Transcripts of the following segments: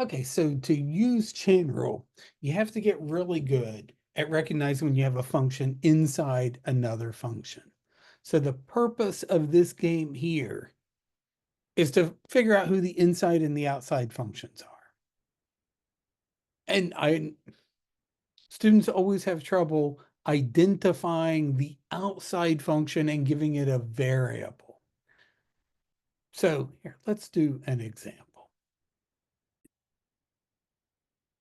Okay, so to use chain rule, you have to get really good at recognizing when you have a function inside another function. So the purpose of this game here is to figure out who the inside and the outside functions are. And students always have trouble identifying the outside function and giving it a variable. So here, let's do an example.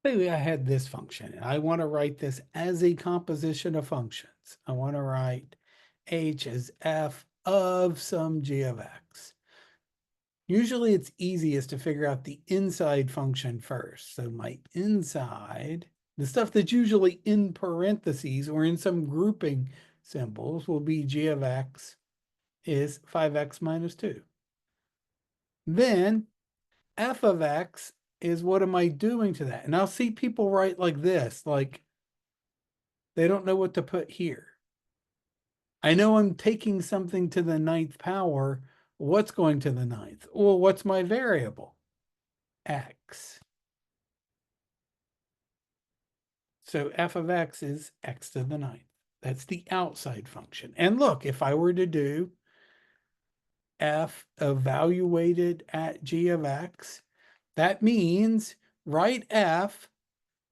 Say I had this function and I want to write this as a composition of functions. I want to write h as f of some g of x. Usually it's easiest to figure out the inside function first. So my inside, the stuff that's usually in parentheses or in some grouping symbols, will be g of x is 5x minus 2. Then f of x is, what am I doing to that? And I'll see people write like this, like they don't know what to put here. I know I'm taking something to the ninth power. What's going to the ninth? Well, what's my variable? X. So f of x is x to the ninth. That's the outside function. And look, if I were to do f evaluated at g of x, that means write f,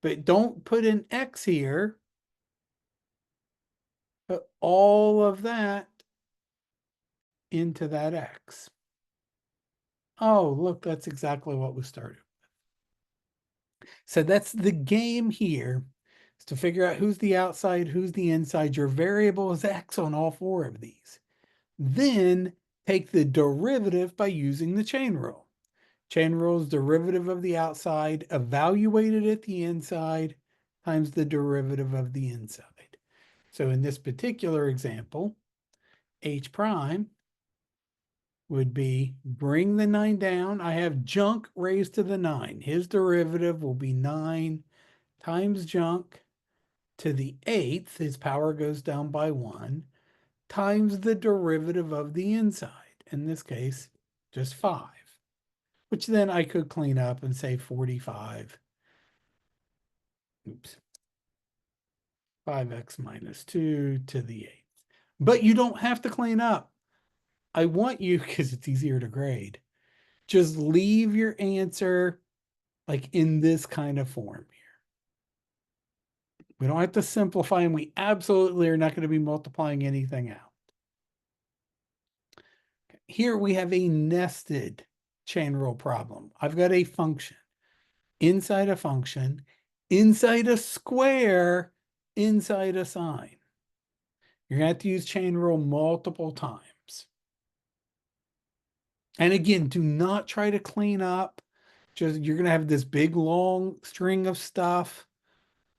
but don't put an x here. Put all of that into that x. Oh, look, that's exactly what we started. So that's the game here, is to figure out who's the outside, who's the inside. Your variable is x on all four of these. Then take the derivative by using the chain rule. Chain rule is derivative of the outside, evaluated at the inside, times the derivative of the inside. So in this particular example, h prime would be bring the 9 down. I have junk raised to the 9. His derivative will be 9 times junk to the 8th. His power goes down by 1 times the derivative of the inside. In this case, just 5, which then I could clean up and say 45. Oops. 5x minus 2 to the 8th. But you don't have to clean up. I want you, because it's easier to grade, just leave your answer like in this kind of form here. We don't have to simplify, and we absolutely are not going to be multiplying anything out. Here we have a nested chain rule problem. I've got a function inside a function, inside a square, inside a sign. You're going to have to use chain rule multiple times. And again, do not try to clean up. Just, you're going to have this big long string of stuff.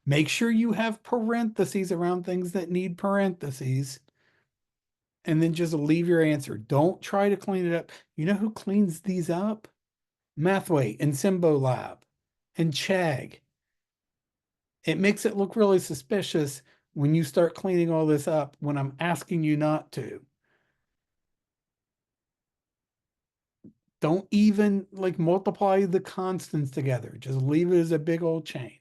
Make sure you have parentheses around things that need parentheses. And then just leave your answer. Don't try to clean it up. You know who cleans these up? Mathway and Symbolab and Chegg. It makes it look really suspicious when you start cleaning all this up when I'm asking you not to. Don't even like multiply the constants together. Just leave it as a big old chain.